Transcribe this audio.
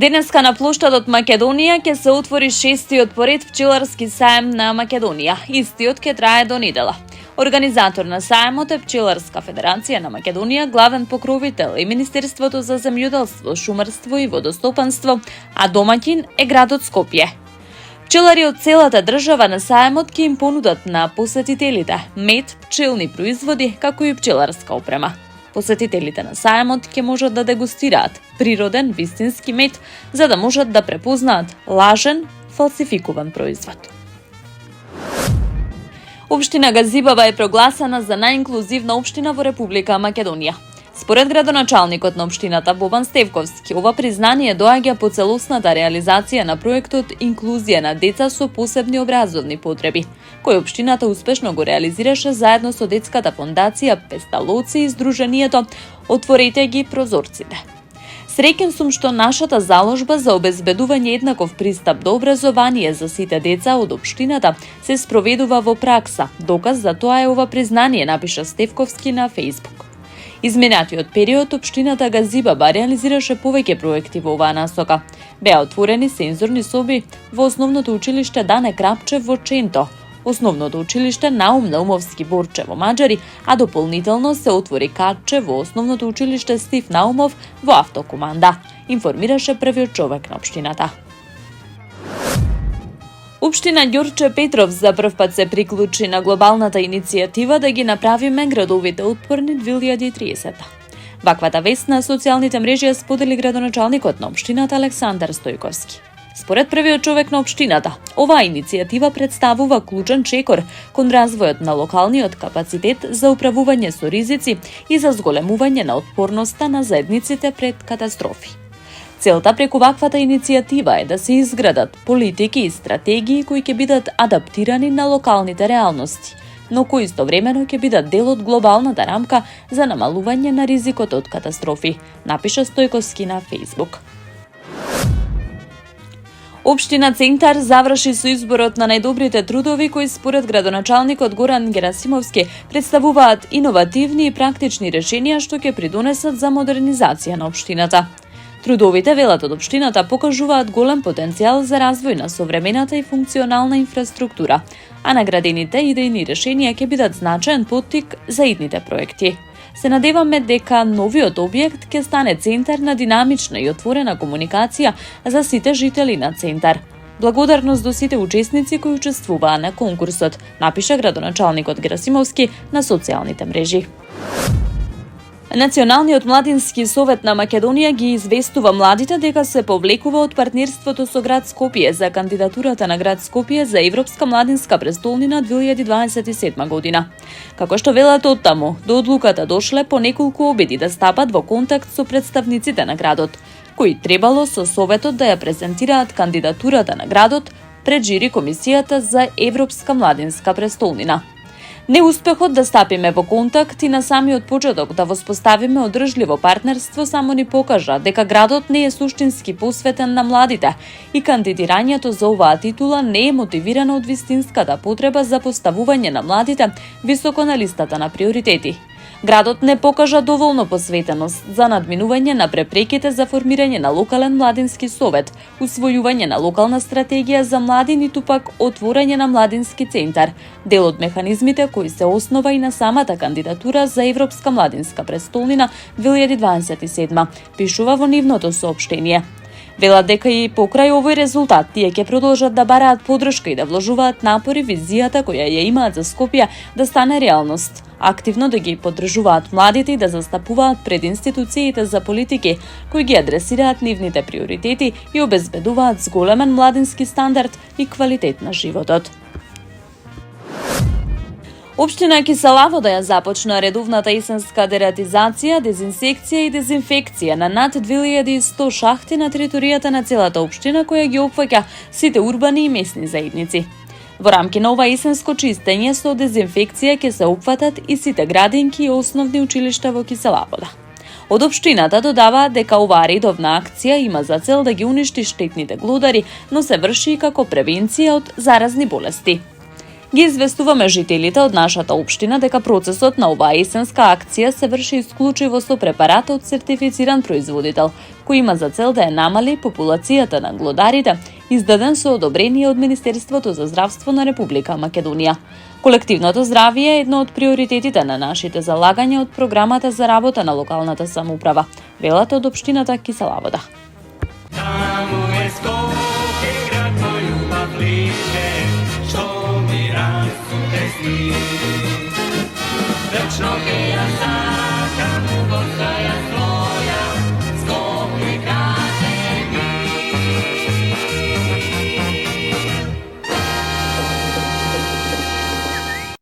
Денеска на плоштадот Македонија ќе се отвори 6-тиот поред пчеларски саем на Македонија. Истиот ќе трае до недела. Организатор на саемот е Пчеларска федерација на Македонија, главен покровител е Министерството за земјоделство, шумарство и водостопанство, а домаќин е градот Скопје. Пчелари од целата држава на саемот ќе им понудат на посетителите мед, пчелни производи, како и пчеларска опрема. Посетителите на саемот ќе можат да дегустираат природен, вистински мед, за да можат да препознаат лажен, фалсификуван производ. Општина Газибаба е прогласена за најинклузивна општина во Република Македонија. Според градоначалникот на општината Бобан Стевковски, ова признание доаѓа по целосната реализација на проектот Инклузија на деца со посебни образовни потреби, кој општината успешно го реализираше заедно со детската фондација Песталоци и Сдруженијето Отворете ги прозорците. Среќен сум што нашата заложба за обезбедување еднаков пристап до образование за сите деца од општината се спроведува во пракса. Доказ за тоа е ова признание, напиша Стевковски на Facebook. Изминатиот период општината Газибаба реализираше повеќе проекти во оваа насока. Беа отворени сензорни соби во основното училиште Дане Крапчев во Ченто, основното училиште Наум Наумовски Борче во Маџари, а дополнително се отвори катче во основното училиште Стив Наумов во Автокоманда, информираше првиот човек на општината. Општина Ѓорче Петров за прв пат се приклучи на глобалната иницијатива да ги направиме градовите отпорни 2030. Ваквата вест на социјалните мрежи ја сподели градоначалникот на општината Александар Стојковски. Според првиот човек на општината, оваа иницијатива представува клучен чекор кон развојот на локалниот капацитет за управување со ризици и за зголемување на отпорноста на заедниците пред катастрофи. Целта преку ваквата иницијатива е да се изградат политики и стратегии кои ќе бидат адаптирани на локалните реалности, но кои истовремено ќе бидат дел од глобалната рамка за намалување на ризикот од катастрофи, напиша Стојковски на Facebook. Општина Центар заврши со изборот на најдобрите трудови кои според градоначалникот Горан Герасимовски представуваат иновативни и практични решенија што ќе придонесат за модернизација на општината. Трудовите, велат од општината, покажуваат голем потенцијал за развој на современата и функционална инфраструктура, а наградените идејни решенија ќе бидат значаен поттик за идните проекти. Се надеваме дека новиот објект ќе стане центар на динамична и отворена комуникација за сите жители на Центар. Благодарност до сите учесници кои учествуваа на конкурсот, напиша градоначалникот Герасимовски на социјалните мрежи. Националниот младински совет на Македонија ги известува младите дека се повлекува од партнерството со град Скопје за кандидатурата на град Скопје за Европска младинска престолнина 2027 година. Како што велат оттаму, до одлуката дошле по неколку обиди да стапат во контакт со представниците на градот, кои требало со советот да ја презентираат кандидатурата на градот пред жири комисијата за Европска младинска престолнина. Неуспехот да стапиме во контакт и на самиот почеток да воспоставиме одржливо партнерство само ни покажа дека градот не е суштински посветен на младите и кандидирањето за оваа титула не е мотивирано од вистинската потреба за поставување на младите високо на листата на приоритети. Градот не покажа доволно посветеност за надминување на препреките за формирање на локален младински совет, усвојување на локална стратегија за млади, ниту пак отворање на младински центар, дел од механизмите кои се основа и на самата кандидатура за Европска младинска престолнина 2027, пишува во нивното соопштение. Велат дека и покрај овој резултат тие ќе продолжат да бараат поддршка и да вложуваат напори визијата која ја имаат за Скопје да стане реалност, активно да ги поддржуваат младите и да застапуваат пред институциите за политики кои ги адресираат нивните приоритети и обезбедуваат зголемен младински стандард и квалитет на животот. Општина Кисела Вода ја започна редовната есенска дератизација, дезинсекција и дезинфекција на над 2100 шахти на територијата на целата општина која ги опфаќа сите урбани и месни заедници. Во рамки на ова есенско чистење со дезинфекција ќе се опфатат и сите градинки и основни училишта во Кисела Вода. Од општината додаваат дека оваа редовна акција има за цел да ги уништи штетните глодари, но се врши и како превенција од заразни болести. Ги известуваме жителите од нашата општина дека процесот на оваа есенска акција се врши исклучиво со препарат од сертифициран производител, кој има за цел да ја намали популацијата на глодарите, издаден со одобрение од Министерството за здравство на Република Македонија. Колективното здравје е едно од приоритетите на нашите залагања од програмата за работа на локалната самоуправа, велат од општината Киселавода. Таму е Скопје, град мој љубав лише, што ми расуте сни. Вечно ке ја сакам убо